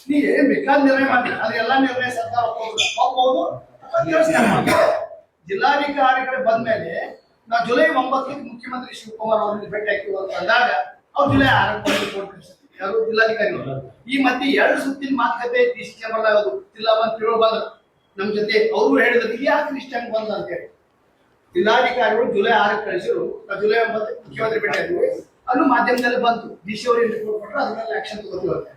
ನೀವು ಏನ್ ಬೇಕಾದ ನಿರ್ಣಯ ಮಾಡ್ತೀರಿ, ಅದೆಲ್ಲ ನಿರ್ಣಯ ಸರ್ಕಾರ ಒಪ್ಪಬಹುದು. ಜಿಲ್ಲಾಧಿಕಾರಿಗಳು ಬಂದ್ಮೇಲೆ ನಾವು ಜುಲೈ 9ಕ್ಕೆ ಮುಖ್ಯಮಂತ್ರಿ ಶಿವಕುಮಾರ್ ಅವರಿಗೆ ಭೇಟಿ ಹಾಕಿವಿ ಅಂತ ಅಂದಾಗ ಅವ್ರು ಜುಲೈ 6ಕ್ಕೆ ಯಾರು ಜಿಲ್ಲಾಧಿಕಾರಿಗಳು. ಈ ಮಧ್ಯೆ 2 ಸುತ್ತಿನ ಮಾತುಕತೆ ಡಿಸಿ ಚೇಂಬರ್ದಾಗ ಜಿಲ್ಲಾ ಮಂತ್ರಿಗಳು ಬಂದ್ರು ನಮ್ ಜೊತೆ. ಅವರು ಹೇಳಿದ್ರು ಯಾಕೆ ಇಷ್ಟ ಹಂಗೆ ಬಂದ ಅಂತ ಹೇಳಿ. ಜಿಲ್ಲಾಧಿಕಾರಿಗಳು ಜುಲೈ 6ಕ್ಕೆ ಕಳಿಸಿರು, ಜುಲೈ 9ಕ್ಕೆ ಮುಖ್ಯಮಂತ್ರಿ ಭೇಟಿ ಆಗಿದ್ವಿ. ಅದು ಮಾಧ್ಯಮದಲ್ಲಿ ಬಂತು, ಡಿಸಿ ಅವರು ರಿಪೋರ್ಟ್ ಕೊಟ್ಟರು, ಅದ್ರ ಮೇಲೆ ಆಕ್ಷನ್ ತಗೋತೀವಿ ಅಂತ.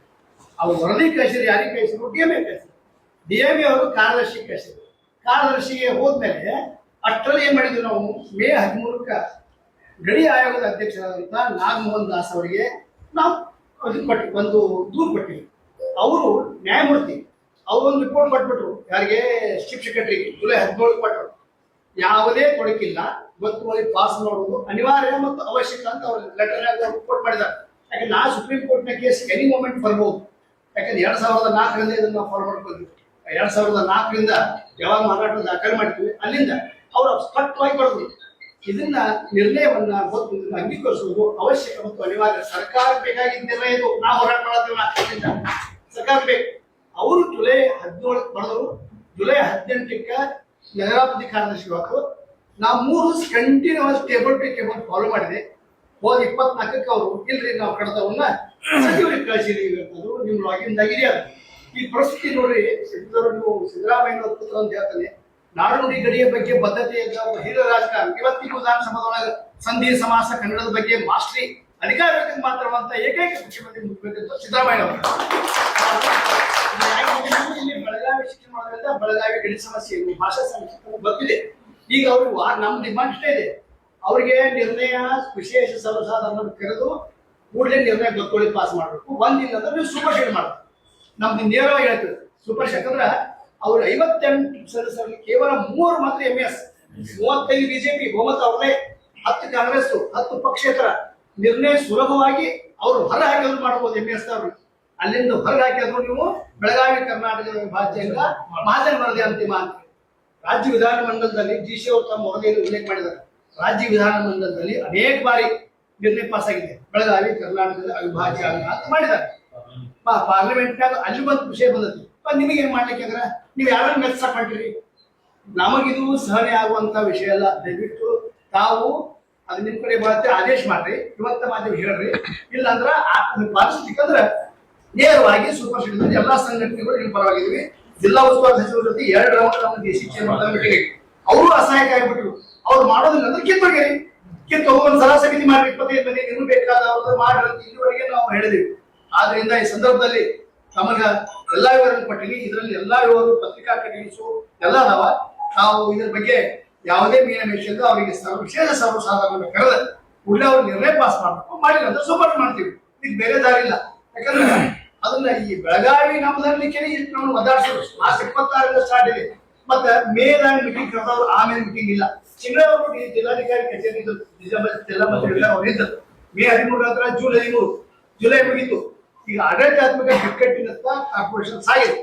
ಅವ್ರು ವರದಿ ಕಳಿಸಿದ್ರು. ಯಾರಿಗೆ ಕಳಿಸಿದ್ರು? ಡಿಎಂಎ ಕಳಿಸಿದ್ರು. ಡಿಎಂಎ ಅವರು ಕಾರ್ಯದರ್ಶಿ ಕಳಿಸಿದ್ರು. ಕಾರ್ಯದರ್ಶಿಗೆ ಹೋದ್ಮೇಲೆ ಅಷ್ಟರಲ್ಲಿ ಏನ್ ಮಾಡಿದ್ವಿ ನಾವು, ಮೇ 13ಕ್ಕೆ ಗಡಿ ಆಯೋಗದ ಅಧ್ಯಕ್ಷರಾದಂತ ನಾಗಮೋಹನ್ ದಾಸ್ ಅವರಿಗೆ ನಾವು ಒಂದು ದೂರು ಕೊಟ್ಟಿವಿ. ಅವರು ನ್ಯಾಯಮೂರ್ತಿ ಅವರೊಂದು ರಿಪೋರ್ಟ್ ಕೊಟ್ಬಿಟ್ರು. ಯಾರಿಗೆ? Chief secretary. ಜುಲೈ 17 ಕೊಟ್ಟರು. ಯಾವುದೇ ತೊಡಕಿಲ್ಲ, ಗೊತ್ತುವಳಿ ಪಾಸ್ ಮಾಡುವುದು ಅನಿವಾರ್ಯ ಮತ್ತು ಅವಶ್ಯಕ ಅಂತ ಅವರು ಲೆಟರ್ ರಿಪೋರ್ಟ್ ಮಾಡಿದ್ದಾರೆ. ಯಾಕಂದ್ರೆ ನಾ ಸುಪ್ರೀಂ ಕೋರ್ಟ್ ನ ಕೇಸ್ ಎನಿ ಮೂಮೆಂಟ್ ಬರ್ಬೋದು. ಯಾಕಂದ್ರೆ 2004ರಿಂದ ಇದನ್ನ ನಾವು ಫಾಲೋ ಮಾಡ್ಕೊಳ್ತೀವಿ. 2004ರಿಂದ ಯಾವಾಗ ಮಾರಾಟ ದಾಖಲೆ ಮಾಡ್ತೀವಿ, ಅಲ್ಲಿಂದ ಅವರು ಸ್ಪಷ್ಟವಾಗಿ ಬರೆದ್ರು ಇದನ್ನ ನಿರ್ಣಯವನ್ನ ಅಂಗೀಕರಿಸುವುದು ಅವಶ್ಯಕ ಮತ್ತು ಅನಿವಾರ್ಯ. ಸರ್ಕಾರ ಬೇಕಾಗಿದ್ದ ನಿರ್ಣಯ ಇದು. ನಾವು ಹೋರಾಟ ಮಾಡತ್ತೀವಿ, ಸರ್ಕಾರ ಬೇಕು. ಅವರು ಜುಲೈ 17ಕ್ಕೆ ಬರೆದರು. ಜುಲೈ 18ಕ್ಕೆ ನಗರಾಭಿವೃದ್ಧಿ ಕಾರ್ಯದರ್ಶಿ ಹಾಕು. ನಾವು 3 continues table to table follow ಮಾಡಿದೆ. ಹೋದ 24ಕ್ಕೆ ಅವರು ಇಲ್ರಿ ನಾವು ಕಡತವನ್ನ ಸಚಿವರಿಗೆ ಕಳಿಸಿದೀವಿ ಅಂತಂದ್ರು. ನಿಮ್ ಲಾಗಿನ್ ಆಗಿದೆಯಾ? ಈ ಪರಿಸ್ಥಿತಿ ನೋಡ್ರಿ, ನೀವು ಸಿದ್ದರಾಮಯ್ಯ ಪುತ್ರ ಅಂತ ಹೇಳ್ತಾನೆ. ನಾಡುನುಡಿ ಗಡಿಯ ಬಗ್ಗೆ ಬದ್ಧತೆ ಹಿರಿಯ ರಾಜಕಾರಣ. ಇವತ್ತಿಗೂ ವಿಧಾನಸಭಾದೊಳಗೆ ಸಂಧಿ ಸಮಾಸ ಕನ್ನಡದ ಬಗ್ಗೆ ಮಾಸ್ಟರಿ ಅಧಿಕಾರಕ್ಕೆ ಮಾತ್ರವಂತ ಏಕೈಕ ಮುಖ್ಯಮಂತ್ರಿ ಮುಖ್ಯಮಂತ್ರಿ ಸಿದ್ದರಾಮಯ್ಯ ಅವರು. ಇಲ್ಲಿ ಬೆಳಗಾವಿ ಶಿಕ್ಷಣ ಮಾಡೋದ್ರಿಂದ ಬೆಳಗಾವಿ ಗಡಿ ಸಮಸ್ಯೆ, ಭಾಷಾ ಸಮಸ್ಯೆ ಗೊತ್ತಿದೆ. ಈಗ ಅವ್ರಿಗೆ ನಮ್ಮ ಡಿಮಾಂಡ್ ಇಷ್ಟೇ ಇದೆ, ಅವರಿಗೆ ನಿರ್ಣಯ ವಿಶೇಷ ಸಭಾಸದರನ್ನು ಕರೆದು ಕೂಡಲೇ ನಿರ್ಣಯ ಗೊತ್ತೊಳಿ ಪಾಸ್ ಮಾಡಬೇಕು. ಒಂದಿಲ್ಲ ಅಂದ್ರೆ ನೀವು ಸೂಪರ್ ಶೀಡ್ ಮಾಡಬೇಕು. ನಮ್ದು ನೇರವಾಗಿ ಹೇಳ್ತೀವಿ ಸೂಪರ್ ಶೀಡ್ ಅಂದ್ರೆ ಅವ್ರು 58 ಸದಸ್ಯರಲ್ಲಿ ಕೇವಲ 3 ಮಾತ್ರ MS, 35 ಬಿಜೆಪಿ ಬಹುಮತ ಅವ್ರದೇ, 10 ಕಾಂಗ್ರೆಸ್, 10 ಪಕ್ಷೇತರ. ನಿರ್ಣಯ ಸುಲಭವಾಗಿ ಅವರು ಹೊರ ಹಾಕಿದ್ರು ಮಾಡಬಹುದು. MS ಅವರು ಅಲ್ಲಿಂದ ಹೊರಗೆ ಹಾಕಿದ್ರು ನೀವು ಬೆಳಗಾವಿ ಕರ್ನಾಟಕದ ವಿಭಾಜ್ಯದಿಂದ ಮಹಾಜನ್ ವರದಿ ಅಂತಿಮ ಅಂತ. ರಾಜ್ಯ ವಿಧಾನಮಂಡಲದಲ್ಲಿ GC ಅವರು ತಮ್ಮ ವರದಿಯಲ್ಲಿ ಉಲ್ಲೇಖ ಮಾಡಿದ್ದಾರೆ. ರಾಜ್ಯ ವಿಧಾನಮಂಡಲದಲ್ಲಿ ಅನೇಕ ಬಾರಿ ನಿರ್ಣಯ ಪಾಸ್ ಆಗಿದೆ, ಬೆಳಗಾವಿ ಕರ್ನಾಟಕದ ಅವಿಭಾಜ್ಯ ಅಂತ ಮಾಡಿದ್ದಾರೆ. ಪಾರ್ಲಿಮೆಂಟ್ನಾಗ ಅಲ್ಲಿ ಒಂದು ವಿಷಯ ಬಂದದ್ದು. ನಿಮಗೆ ಏನ್ ಮಾಡ್ಲಿಕ್ಕೆ ಅಂದ್ರೆ ನೀವು ಯಾರನ್ನ ಮೆಚ್ಚಕ್ ಹೊಂಟಿರಿ? ನಮಗಿದು ಸಹನೆ ಆಗುವಂತ ವಿಷಯ ಅಲ್ಲ. ದಯವಿಟ್ಟು ತಾವು ಅದು ನಿಮ್ ಕಡೆ ಬರುತ್ತೆ ಆದೇಶ ಮಾಡ್ರಿ, ಇವತ್ತ ಮಾಧ್ಯಮ ಹೇಳ್ರಿ. ಇಲ್ಲ ಅಂದ್ರ ಪಾಲಿಸ್ಲಿಕ್ಕಂದ್ರ ನೇರವಾಗಿ ಸೂಪರ್ ಸೀಡ್ ಎಲ್ಲಾ ಸಂಘಟನೆಗಳು ನಿಮ್ಮ ಪರವಾಗಿದ್ವಿ. ಜಿಲ್ಲಾ ಉಸ್ತುವಾರಿ ಸಚಿವರ ಜೊತೆ 2 ರೌಂಡ್ ನಮ್ಗೆ ಶಿಕ್ಷೆ ಮೀಟಿಂಗ್ ಅವರು ಅಸಹಾಯಕ ಆಗಿಬಿಟ್ರು. ಅವ್ರು ಮಾಡೋದಿಲ್ಲ ಅಂದ್ರೆ ಕಿತ್ತೋಗಿರಿ, ಕಿತ್ತು ಒಂದು ಸಲಹಾ ಸಮಿತಿ ಮಾಡಿ 25 ಮಂದಿ ನಿಮ್ಗೆ ಬೇಕಾದವ್ರದ್ದು ಮಾಡ್ರಿ ಅಂತ ಇಲ್ಲಿವರೆಗೆ ನಾವು ಹೇಳಿದೀವಿ. ಆದ್ರಿಂದ ಈ ಸಂದರ್ಭದಲ್ಲಿ ನಮಗ ಎಲ್ಲಾ ವಿವರನ್ನು ಕೊಟ್ಟಿನಿ. ಇದರಲ್ಲಿ ಎಲ್ಲಾ ವಿವರ ಪತ್ರಿಕಾ ಕಟಿಂಗ್ಸು ಎಲ್ಲ ಅದಾವ. ನಾವು ಇದ್ರ ಬಗ್ಗೆ ಯಾವುದೇ ಮೀನಮೇಷ ಅವರಿಗೆ ವಿಶೇಷ ಸರ್ವಸಾಧಾರಣ ಕರೆದ ಕೂಡಲೇ ಅವ್ರು ನಿರ್ಣಯ ಪಾಸ್ ಮಾಡಬೇಕು. ಮಾಡಿಲ್ಲ ಅಂದ್ರೆ ಸಪೋರ್ಟ್ ಮಾಡ್ತೀವಿ. ಈಗ ಬೇರೆ ದಾರಿ ಇಲ್ಲ. ಯಾಕಂದ್ರೆ ಅದನ್ನ ಈ ಬೆಳಗಾವಿ ನಮ್ಮದಲ್ಲಿಕ್ಕೆ ನಾವು ಒದ್ದಾಡ್ಸೋದು. ಮಾರ್ಚ್ 26ರಿಂದ ಸ್ಟಾರ್ಟ್ ಇದೆ. ಮತ್ತೆ ಮೇದಾಗ ಮೀಟಿಂಗ್ ಕರೆದವ್ರು, ಆಮೇಲೆ ಮೀಟಿಂಗ್ ಇಲ್ಲ. ಚಿಂಗಳವರು ಜಿಲ್ಲಾಧಿಕಾರಿ ಕಚೇರಿ ಜಿಲ್ಲಾ ಮಂತ್ರಿಗಳು ಅವ್ರು ಇದ್ದರು. ಮೇ 13 ಹತ್ರ ಜೂನ್ 13 ಜುಲೈ ಮುಗಿತು. ಈಗ ಆಡಳಿತಾತ್ಮಕ ಬಿಕ್ಕಟ್ಟಿನತ್ತ ಕಾರ್ಪೊರೇಷನ್ ಸಾಗಿದೆ.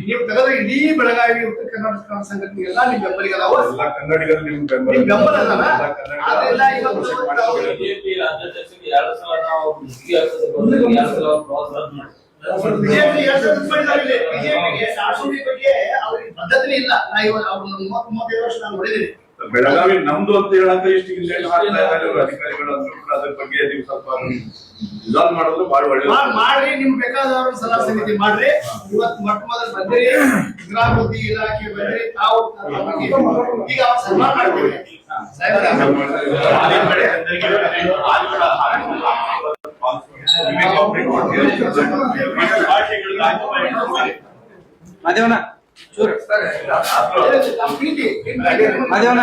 ನೀವು ತೆಗೆದ್ರೆ ಇಡೀ ಬೆಳಗಾವಿ ಉತ್ತರ ಕರ್ನಾಟಕ ಸಂಘಟನೆ ಎಲ್ಲ ನಿಮ್ ಬೆಂಬಲಿಗೆ ಅದಾವ. ನಿಮ್ ಬೆಂಬಲ ಅದಾವ. ಆದ್ರಿಂದ ಇವತ್ತು ಬಿಜೆಪಿ 2 ಮಾಡಿದಾರೆ. ಬಿಜೆಪಿಗೆ ಸಾಸುಡಿ ಬಗ್ಗೆ ಅವ್ರಿಗೆ ಪದ್ಧತಿ ಇಲ್ಲ. ಅವ್ರು 35 ವರ್ಷ ನಾನು ನೋಡಿದ್ದೀನಿ. ಬೆಳಗಾವಿ ನಮ್ದು ಅಂತ ಹೇಳಂತ ಇಷ್ಟು ಅಧಿಕಾರಿಗಳು ಅದ್ರ ಬಗ್ಗೆ ನೀವು ಸ್ವಲ್ಪ ರಿಸಾಲ್ವ್ ಮಾಡೋದು ಬಹಳ ಒಳ್ಳೆ ಮಾಡ್ರಿ. ನಿಮ್ಗೆ ಬೇಕಾದವ್ರ ಸಲಹಾ ಸಮಿತಿ ಮಾಡ್ರಿ. ಇವತ್ತು ಮೊಟ್ಟ ಮೊದಲು ಬಂದಿರಿ, ಗ್ರಾಮಾಭಿವೃದ್ಧಿ ಇಲಾಖೆ ಬಂದ್ರಿ. ತಾವು ಈಗ ಅವ್ರ ಸನ್ಮಾನ ಮಾಡ್ತೀವಿ. ಮಾದೇವನ ಮಾದೇವನ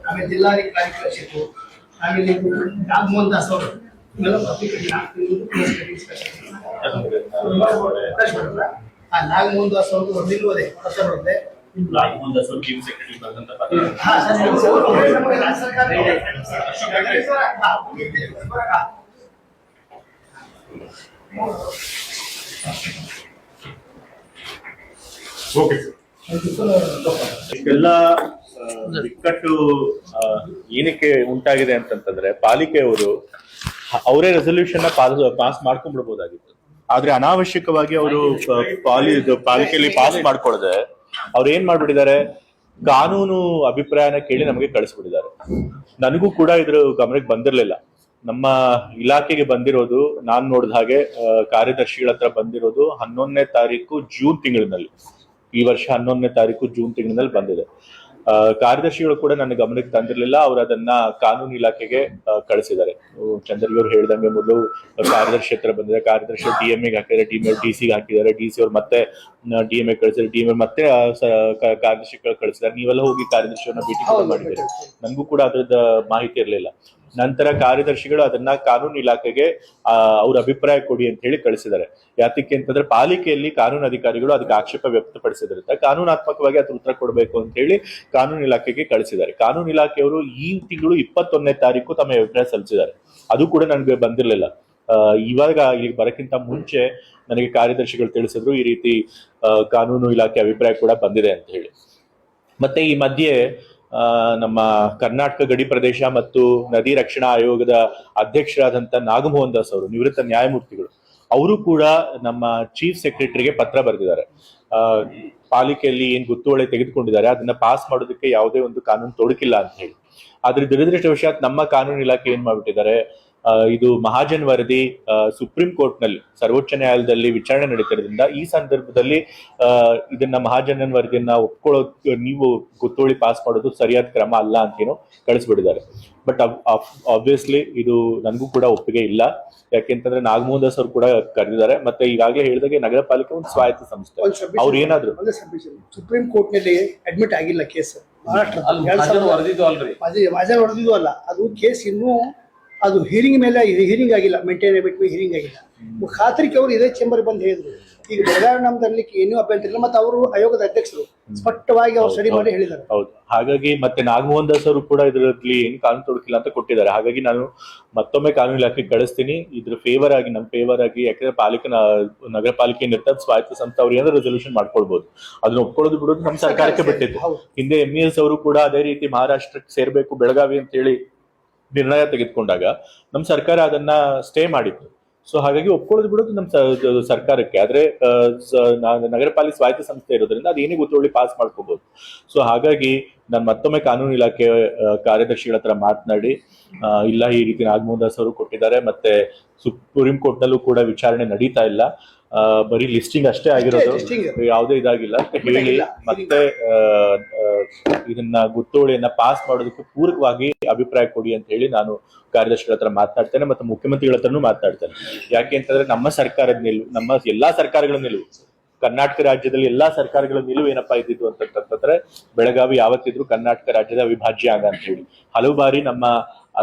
ಆಮೇಲೆ ಜಿಲ್ಲಾಧಿಕಾರಿ ಕಳಿಸಿತ್ತು. ಆಮೇಲೆ ನಾಗಮೋಹನ್ ದಾಸ್ ಅವರು ನಾಗಮೋಹನ್ ದಾಸ್ ಅವರು ನಿಲ್ಲುವುದೇ ಹೊಸ ಬರುತ್ತೆ. ಚೀಫ್ ಸೆಕ್ರೆಟರಿ ಇಷ್ಟೆಲ್ಲ ಬಿಕ್ಕಟ್ಟು ಏನಕ್ಕೆ ಉಂಟಾಗಿದೆ ಅಂತಂತಂದ್ರೆ ಪಾಲಿಕೆಯವರು ಅವರೇ ರೆಸೊಲ್ಯೂಷನ್ ಪಾಸ್ ಮಾಡ್ಕೊಂಡ್ಬಿಡ್ಬೋದಾಗಿತ್ತು. ಆದ್ರೆ ಅನಾವಶ್ಯಕವಾಗಿ ಅವರು ಪಾಲಿಕೆಯಲ್ಲಿ ಪಾಸ್ ಮಾಡ್ಕೊಳ್ಳದೆ ಅವ್ರು ಏನ್ ಮಾಡ್ಬಿಟ್ಟಿದ್ದಾರೆ, ಕಾನೂನು ಅಭಿಪ್ರಾಯನ ಕೇಳಿ ನಮಗೆ ಕಳಿಸ್ಬಿಟ್ಟಿದ್ದಾರೆ. ನನಗೂ ಕೂಡ ಇದ್ರ ಗಮನಕ್ಕೆ ಬಂದಿರ್ಲಿಲ್ಲ. ನಮ್ಮ ಇಲಾಖೆಗೆ ಬಂದಿರೋದು ನಾನ್ ನೋಡಿದ ಹಾಗೆ ಕಾರ್ಯದರ್ಶಿಗಳ ಹತ್ರ ಬಂದಿರೋದು 11ನೇ ತಾರೀಕು ಜೂನ್ ತಿಂಗಳಿನಲ್ಲಿ, ಈ ವರ್ಷ 11ನೇ ತಾರೀಕು ಜೂನ್ ತಿಂಗಳಿನಲ್ಲಿ ಬಂದಿದೆ. ಕಾರ್ಯದರ್ಶಿಗಳು ಕೂಡ ನನ್ನ ಗಮನಕ್ಕೆ ತಂದಿರ್ಲಿಲ್ಲ. ಅವ್ರು ಅದನ್ನ ಕಾನೂನು ಇಲಾಖೆಗೆ ಕಳಿಸಿದ್ದಾರೆ. ಚಂದ್ರಗಿ ಅವರು ಹೇಳ್ದಂಗೆ ಮೊದಲು ಕಾರ್ಯದರ್ಶಿ ಹತ್ರ ಬಂದಿದೆ, ಕಾರ್ಯದರ್ಶಿ DMA ಹಾಕಿದ್ದಾರೆ, DMA DC ಹಾಕಿದ್ದಾರೆ, DC ಅವ್ರು ಮತ್ತೆ DMA ಕಳಿಸಿದ್ದಾರೆ, DMA ಮತ್ತೆ ಕಾರ್ಯದರ್ಶಿಗಳು ಕಳಿಸಿದ್ದಾರೆ. ನೀವೆಲ್ಲ ಹೋಗಿ ಕಾರ್ಯದರ್ಶಿಯವ್ರನ್ನ ಭೇಟಿ ಕೂಡ ಮಾಡಿದ್ದೀರಿ. ನನ್ಗೂ ಕೂಡ ಅದ್ರದ್ದು ಮಾಹಿತಿ ಇರಲಿಲ್ಲ. ನಂತರ ಕಾರ್ಯದರ್ಶಿಗಳು ಅದನ್ನ ಕಾನೂನು ಇಲಾಖೆಗೆ ಅವ್ರ ಅಭಿಪ್ರಾಯ ಕೊಡಿ ಅಂತ ಹೇಳಿ ಕಳಿಸಿದ್ದಾರೆ. ಯಾತಕ್ಕೆ ಅಂತಂದ್ರೆ ಪಾಲಿಕೆಯಲ್ಲಿ ಕಾನೂನು ಅಧಿಕಾರಿಗಳು ಅದಕ್ಕೆ ಆಕ್ಷೇಪ ವ್ಯಕ್ತಪಡಿಸಿದ್ರಿಂದ ಕಾನೂನಾತ್ಮಕವಾಗಿ ಅದ್ರ ಉತ್ತರ ಕೊಡಬೇಕು ಅಂತ ಹೇಳಿ ಕಾನೂನು ಇಲಾಖೆಗೆ ಕಳಿಸಿದ್ದಾರೆ. ಕಾನೂನು ಇಲಾಖೆಯವರು ಈ ತಿಂಗಳು 21ನೇ ತಾರೀಕು ತಮ್ಮ ಅಭಿಪ್ರಾಯ ಸಲ್ಲಿಸಿದ್ದಾರೆ. ಅದು ಕೂಡ ನನಗೆ ಬಂದಿರಲಿಲ್ಲ. ಇವಾಗ ಇಲ್ಲಿ ಬರಕ್ಕಿಂತ ಮುಂಚೆ ನನಗೆ ಕಾರ್ಯದರ್ಶಿಗಳು ತಿಳಿಸಿದ್ರು ಈ ರೀತಿ ಕಾನೂನು ಇಲಾಖೆ ಅಭಿಪ್ರಾಯ ಕೂಡ ಬಂದಿದೆ ಅಂತ ಹೇಳಿ. ಮತ್ತೆ ಈ ಮಧ್ಯೆ ನಮ್ಮ ಕರ್ನಾಟಕ ಗಡಿ ಪ್ರದೇಶ ಮತ್ತು ನದಿ ರಕ್ಷಣಾ ಆಯೋಗದ ಅಧ್ಯಕ್ಷರಾದಂತ ನಾಗಮೋಹನ್ ದಾಸ್ ಅವರು, ನಿವೃತ್ತ ನ್ಯಾಯಮೂರ್ತಿಗಳು, ಅವರು ಕೂಡ ನಮ್ಮ ಚೀಫ್ ಸೆಕ್ರೆಟರಿಗೆ ಪತ್ರ ಬರೆದಿದ್ದಾರೆ. ಪಾಲಿಕೆಯಲ್ಲಿ ಏನ್ ಗೊತ್ತುವಳಿ ತೆಗೆದುಕೊಂಡಿದ್ದಾರೆ ಅದನ್ನ ಪಾಸ್ ಮಾಡೋದಕ್ಕೆ ಯಾವುದೇ ಒಂದು ಕಾನೂನು ತೊಡಕಿಲ್ಲ ಅಂತ ಹೇಳಿ. ಆದ್ರೆ ದುರದೃಷ್ಟವಶಾತ್ ನಮ್ಮ ಕಾನೂನು ಇಲಾಖೆ ಏನ್ ಮಾಡ್ಬಿಟ್ಟಿದ್ದಾರೆ, ಇದು ಮಹಾಜನ್ ವರದಿ ಸುಪ್ರೀಂ ಕೋರ್ಟ್ ನಲ್ಲಿ, ಸರ್ವೋಚ್ಚ ನ್ಯಾಯಾಲಯದಲ್ಲಿ ವಿಚಾರಣೆ ನಡೀತಿರೋದ್ರಿಂದ ಈ ಸಂದರ್ಭದಲ್ಲಿ ಇದನ್ನ ಮಹಾಜನ್ ವರದಿಯನ್ನ ಒಪ್ಕೊಳ್ಳೋ, ನೀವು ಗೊತ್ತುವಳಿ ಪಾಸ್ ಮಾಡೋದು ಸರಿಯಾದ ಕ್ರಮ ಅಲ್ಲ ಅಂತೇನೋ ಕಳಿಸ್ಬಿಟ್ಟಿದ್ದಾರೆ. ಬಟ್ ಆಬ್ವಿಯಸ್ಲಿ ಇದು ನನಗೂ ಕೂಡ ಒಪ್ಪಿಗೆ ಇಲ್ಲ. ಯಾಕೆಂತಂದ್ರೆ ನಾಗಮೋಹನ್ ದಾಸ್ ಅವರು ಕೂಡ ಕರೆದಿದ್ದಾರೆ. ಮತ್ತೆ ಈಗಾಗಲೇ ಹೇಳಿದಾಗೆ ನಗರ ಪಾಲಿಕೆ ಒಂದು ಸ್ವಾಯತ್ತ ಸಂಸ್ಥೆ, ಅವ್ರು ಏನಾದ್ರು ಸುಪ್ರೀಂ ಕೋರ್ಟ್ ನಲ್ಲಿ ಅಡ್ಮಿಟ್ ಆಗಿಲ್ಲ ಕೇಸ್. ವರದಿದ್ದು ಅಲ್ರಿ, ವರದಿದ್ದು ಅಲ್ಲ, ಅದು ಕೇಸ್ ಇನ್ನೂ ಅದು ಹಿಯರಿಂಗ್ ಮೇಲೆ ಹಿಯರಿಂಗ್ ಆಗಿಲ್ಲ, ಮೇಂಟೈನ್ ಹಿಯರಿಂಗ್ ಆಗಿಲ್ಲ. ಖಾತ್ರಿಗೆ ಅವರು ಇದೇ ಚೇಂಬರ್ ಬಂದು ಹೇಳಿದ್ರು ಈಗ ಬೆಳಗಾವಿ ನಮ್ದಲ್ಲಿ ಏನೂ ಅಭ್ಯಂತರ ಇಲ್ಲ. ಮತ್ತೆ ಅವರು ಆಯೋಗದ ಅಧ್ಯಕ್ಷರು ಸ್ಪಷ್ಟವಾಗಿ ಅವ್ರು ಸ್ಟಡಿ ಮಾಡಿ ಹೇಳಿದ್ದಾರೆ. ಹೌದು. ಹಾಗಾಗಿ ಮತ್ತೆ ನಾಗಮೋಹನ್ ದಾಸ್ ಅವರು ಕೂಡ ಇದರಲ್ಲಿ ಏನು ಕಾನೂನು ತೊಡಕಿಲ್ಲ ಅಂತ ಕೊಟ್ಟಿದ್ದಾರೆ. ಹಾಗಾಗಿ ನಾನು ಮತ್ತೊಮ್ಮೆ ಕಾನೂನು ಇಲಾಖೆಗೆ ಕಳಿಸ್ತೀನಿ ಇದ್ರ ಫೇವರ್ ಆಗಿ, ನಮ್ಮ ಫೇವರ್ ಆಗಿ. ಯಾಕಂದ್ರೆ ಪಾಲಿಕೆ ನಗರ ಪಾಲಿಕೆ ಇರ್ತದೆ ಸ್ವಾಯತ್ತ ಸಂಸ್ಥೆ, ಅವ್ರು ಏನಾದ್ರು ರೆಸೊಲ್ಯೂಷನ್ ಮಾಡ್ಕೊಳ್ಬಹುದು. ಅದನ್ನ ಒಪ್ಕೊಳ್ಳೋದು ಬಿಡೋದು ನಮ್ಮ ಸರ್ಕಾರಕ್ಕೆ ಬಿಟ್ಟಿತ್ತು. ಹಿಂದೆ MES ಅವರು ಕೂಡ ಅದೇ ರೀತಿ ಮಹಾರಾಷ್ಟ್ರಕ್ಕೆ ಸೇರ್ಬೇಕು ಬೆಳಗಾವಿ ಅಂತ ಹೇಳಿ ನಿರ್ಣಯ ತೆಗೆದುಕೊಂಡಾಗ ನಮ್ಮ ಸರ್ಕಾರ ಅದನ್ನ ಸ್ಟೇ ಮಾಡಿತ್ತು. ಸೊ ಹಾಗಾಗಿ ಒಪ್ಕೊಳ್ಳೋದು ಬಿಡೋದು ನಮ್ಮ ಸರ್ಕಾರಕ್ಕೆ. ಆದ್ರೆ ನಗರ ಪಾಲಿಕೆ ಸ್ವಾಯತ್ತ ಸಂಸ್ಥೆ ಇರೋದ್ರಿಂದ ಅದೇನೇ ಗೊತ್ತುವಳಿ ಪಾಸ್ ಮಾಡ್ಕೋಬಹುದು. ಸೊ ಹಾಗಾಗಿ ನಾನು ಮತ್ತೊಮ್ಮೆ ಕಾನೂನು ಇಲಾಖೆ ಕಾರ್ಯದರ್ಶಿಗಳ ಹತ್ರ ಮಾತನಾಡಿ, ಇಲ್ಲ ಈ ರೀತಿ ನಾಗಮೋಹನ್ ದಾಸ್ ಅವರು ಕೊಟ್ಟಿದ್ದಾರೆ, ಮತ್ತೆ ಸುಪ್ರೀಂ ಕೋರ್ಟ್ ನಲ್ಲೂ ಕೂಡ ವಿಚಾರಣೆ ನಡೀತಾ ಇಲ್ಲ, ಬರೀ ಲಿಸ್ಟಿಂಗ್ ಅಷ್ಟೇ ಆಗಿರೋದು, ಯಾವುದೇ ಇದಾಗಿಲ್ಲ ಅಂತ ಹೇಳಿ ಮತ್ತೆ ಇದನ್ನ ಗುತ್ತೋಳಿಯನ್ನ ಪಾಸ್ ಮಾಡೋದಕ್ಕೆ ಪೂರಕವಾಗಿ ಅಭಿಪ್ರಾಯ ಕೊಡಿ ಅಂತ ಹೇಳಿ ನಾನು ಕಾರ್ಯದರ್ಶಿಗಳ ಹತ್ರ ಮಾತನಾಡ್ತೇನೆ. ಮತ್ತೆ ಮುಖ್ಯಮಂತ್ರಿಗಳ ಹತ್ರನೂ ಮಾತನಾಡ್ತೇನೆ. ಯಾಕೆ ಅಂತಂದ್ರೆ ನಮ್ಮ ಸರ್ಕಾರದ ನಿಲುವು, ನಮ್ಮ ಎಲ್ಲಾ ಸರ್ಕಾರಗಳ ನಿಲುವು, ಕರ್ನಾಟಕ ರಾಜ್ಯದಲ್ಲಿ ಎಲ್ಲಾ ಸರ್ಕಾರಗಳ ನಿಲುವು ಏನಪ್ಪಾ ಇದ್ದಿದ್ದು ಅಂತಂದ್ರೆ ಬೆಳಗಾವಿ ಯಾವತ್ತಿದ್ರು ಕರ್ನಾಟಕ ರಾಜ್ಯದ ಅವಿಭಾಜ್ಯ ಅಂಗ ಅಂತ ಹೇಳಿ. ಹಲವು ಬಾರಿ ನಮ್ಮ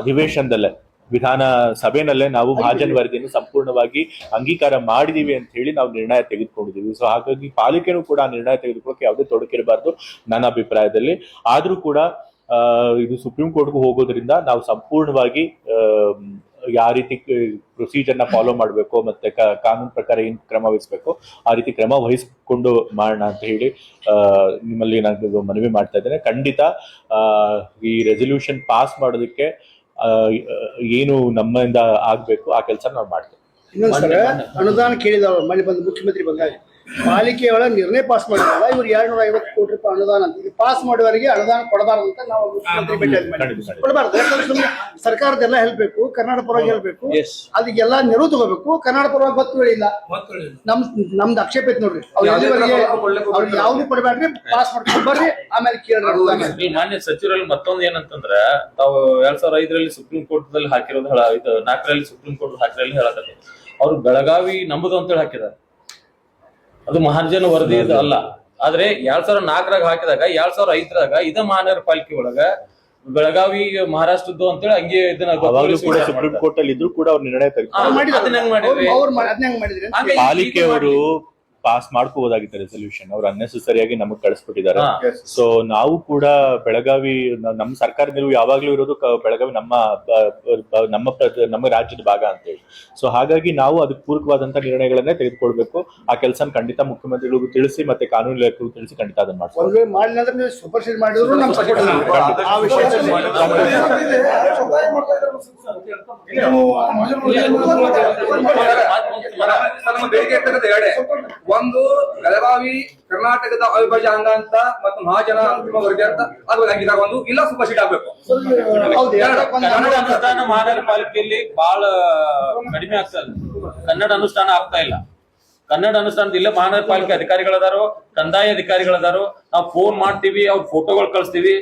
ಅಧಿವೇಶನದಲ್ಲೇ, ವಿಧಾನ ಸಭೆನಲ್ಲೇ ನಾವು ಮಹಾಜನ್ ವರದಿಯನ್ನು ಸಂಪೂರ್ಣವಾಗಿ ಅಂಗೀಕಾರ ಮಾಡಿದೀವಿ ಅಂತ ಹೇಳಿ ನಾವು ನಿರ್ಣಯ ತೆಗೆದುಕೊಂಡಿದೀವಿ. ಸೊ ಹಾಗಾಗಿ ಪಾಲಿಕೆನೂ ಕೂಡ ಆ ನಿರ್ಣಯ ತೆಗೆದುಕೊಳ್ಳಕ್ಕೆ ಯಾವುದೇ ತೊಡಕಿರಬಾರ್ದು ನನ್ನ ಅಭಿಪ್ರಾಯದಲ್ಲಿ. ಆದ್ರೂ ಕೂಡ ಇದು ಸುಪ್ರೀಂ ಕೋರ್ಟ್ಗೂ ಹೋಗೋದ್ರಿಂದ ನಾವು ಸಂಪೂರ್ಣವಾಗಿ ಯಾವ ರೀತಿ ಪ್ರೊಸೀಜರ್ನ ಫಾಲೋ ಮಾಡಬೇಕು, ಮತ್ತೆ ಕಾನೂನು ಪ್ರಕಾರ ಏನ್ ಕ್ರಮ ವಹಿಸ್ಬೇಕು ಆ ರೀತಿ ಕ್ರಮ ವಹಿಸ್ಕೊಂಡು ಮಾಡೋಣ ಅಂತ ಹೇಳಿ ನಿಮ್ಮಲ್ಲಿ ನಾನು ಮನವಿ ಮಾಡ್ತಾ ಇದ್ದೇನೆ. ಖಂಡಿತ ಈ ರೆಸೊಲ್ಯೂಷನ್ ಪಾಸ್ ಮಾಡೋದಕ್ಕೆ ಏನು ನಮ್ಮಿಂದ ಆಗ್ಬೇಕು ಆ ಕೆಲಸ ನಾವು ಮಾಡ್ತೇವೆ. ಇನ್ನೊಂದ್ಸಲ ಅನುದಾನ ಕೇಳಿದವರು ಮನೆ ಬಂದು ಮುಖ್ಯಮಂತ್ರಿ ಬಂದಾಗ ಪಾಲಿಕೆಯೊಳ ನಿರ್ಣಯ ಪಾಸ್ ಮಾಡಿರಲ್ಲ, ಇವ್ರು 250 ಕೋಟಿ ರೂಪಾಯಿ ಅನುದಾನ ಅಂತ ಈಗ ಪಾಸ್ ಮಾಡುವವರಿಗೆ ಅನುದಾನ ಕೊಡಬಾರ್ದು ಅಂತ ನಾವು ಮುಖ್ಯಮಂತ್ರಿ ಭೇಟಿ ಕೊಡಬಾರ್ದು. ಯಾಕಂದ್ರೆ ಸುಮ್ಮನೆ ಸರ್ಕಾರದೆಲ್ಲ ಹೇಳ್ಬೇಕು, ಕರ್ನಾಟಕ ಪರವಾಗಿ ಹೇಳ್ಬೇಕು, ಅದಕ್ಕೆಲ್ಲ ನೆರವು ತಗೋಬೇಕು. ಕರ್ನಾಟಕ ಪರವಾಗಿ ಗೊತ್ತುಗಳಿಲ್ಲ, ನಮ್ದು ಆಕ್ಷೇಪ ಐತಿ ನೋಡ್ರಿ. ಅವ್ರಿಗೆ ಯಾವ್ದು ಕೊಡಬೇಡ್ರಿ, ಪಾಸ್ ಮಾಡ್ಕೊಂಡು ಬರ್ರಿ, ಆಮೇಲೆ ಕೇಳಿ. ಮಾನ್ಯ ಸಚಿವರಲ್ಲಿ ಮತ್ತೊಂದು ಏನಂತಂದ್ರ, ತಾವು 2005ರಲ್ಲಿ ಸುಪ್ರೀಂ ಕೋರ್ಟ್ ದಲ್ಲಿ ಹಾಕಿರೋದು, 4ರಲ್ಲಿ ಸುಪ್ರೀಂ ಕೋರ್ಟ್ ಹಾಕಿರಲ್ಲಿ ಹೇಳಕತ್ತೆ, ಅವ್ರು ಬೆಳಗಾವಿ ನಂಬುದು ಅಂತೇಳಿ ಹಾಕಿದ್ದಾರೆ. ಅದು ಮಹಾಜನ್ ವರದಿ ಅಲ್ಲ. ಆದ್ರೆ 2004ರಾಗ ಹಾಕಿದಾಗ 2005ರಾಗ ಇದ ಮಹಾನಗರ ಪಾಲಿಕೆ ಒಳಗ ಬೆಳಗಾವಿ ಮಹಾರಾಷ್ಟ್ರದ್ದು ಅಂತೇಳಿ ಹಂಗೆ ಇದನ್ನ ಅವಾಗಲೂ ಕೂಡ ಸುಪ್ರೀಂ ಕೋರ್ಟ್ ಅಲ್ಲಿ ಇದ್ರು ಕೂಡ ಅವ್ರ ನಿರ್ಣಯ ತೆಗೆದುಕೊಂಡು ಅದನ್ನ ಹೆಂಗ್ ಮಾಡಿದ್ರಿ? ಅದನ್ನ ಹೆಂಗ್ ಮಾಡಿದ್ರಿ ಅಂತ ಹಂಗೆ ಪಾಲಿಕೆಯವರು ಪಾಸ್ ಮಾಡ್ಕೋಬಹುದಾಗಿತ್ತು ರೆಸಲ್ಯೂಷನ್. ಅವ್ರು ಅನ್ನೆಸೆಸರಿಯಾಗಿ ನಮಗ್ ಕಳಿಸ್ಬಿಟ್ಟಿದ್ದಾರೆ. ಹಾ. ಸೊ ನಾವು ಕೂಡ ಬೆಳಗಾವಿ ನಮ್ಮ ಸರ್ಕಾರ ನಿಲುವು ಯಾವಾಗ್ಲೂ ಇರೋದು ಬೆಳಗಾವಿ ನಮ್ಮ ರಾಜ್ಯದ ಭಾಗ ಅಂತ ಹೇಳಿ. ಸೊ ಹಾಗಾಗಿ ನಾವು ಅದಕ್ಕೆ ಪೂರಕವಾದಂತ ನಿರ್ಣಯಗಳನ್ನೇ ತೆಗೆದುಕೊಳ್ಬೇಕು. ಆ ಕೆಲಸ ಖಂಡಿತ ಮುಖ್ಯಮಂತ್ರಿಗಳಿಗೂ ತಿಳಿಸಿ ಮತ್ತೆ ಕಾನೂನು ಇಲಾಖೆಗೂ ತಿಳಿಸಿ ಖಂಡಿತ ಅದನ್ನ ಮಾಡ್ತೀವಿ. ಒಂದ್ ವೇಳೆ ಮಾಡಿಲ್ಲ ಅಂದ್ರೆ ನೀವು ಸೂಪರ್ ಸೀಡ್ ಮಾಡಿದ್ರು ನಮ್ ಸಪೋರ್ಟ್ ಆ ವಿಷಯದಲ್ಲಿ ನಮ್ಮ ಬೇಡಿಕೆ ಇರ್ತಕ್ಕಂಥ ಎರಡೇ. ಒಂದು ಬೆಳಗಾವಿ ಕರ್ನಾಟಕದ ಅವಿಭಾಜ್ಯ ಅಂಗ ಅಂತ ಮತ್ತು ಮಹಾಜನ ವರ್ಗ ಅಂತ ಅದು ಆಗಿದಾಗ ಒಂದು ಇಲ್ಲ ಸೂಪರ್ ಸೀಟ್ ಆಗ್ಬೇಕು. ಹೌದು ಕನ್ನಡ ಅನುಷ್ಠಾನ ಮಹಾನಗರ ಪಾಲಿಕೆಯಲ್ಲಿ ಬಹಳ ಕಡಿಮೆ ಆಗ್ತಾ ಇದೆ. ಕನ್ನಡ ಅನುಷ್ಠಾನ ಆಗ್ತಾ ಇಲ್ಲ. ಕನ್ನಡ ಅನುಷ್ಠಾನದ ಇಲ್ಲ ಮಹಾನಗರ ಪಾಲಿಕೆ ಅಧಿಕಾರಿಗಳದಾರೋ, ಕಂದಾಯ ಅಧಿಕಾರಿಗಳದಾರೋ, ನಾವು ಫೋನ್ ಮಾಡ್ತೀವಿ, ಅವ್ರ ಫೋಟೋಗಳು ಕಳಿಸ್ತೀವಿ.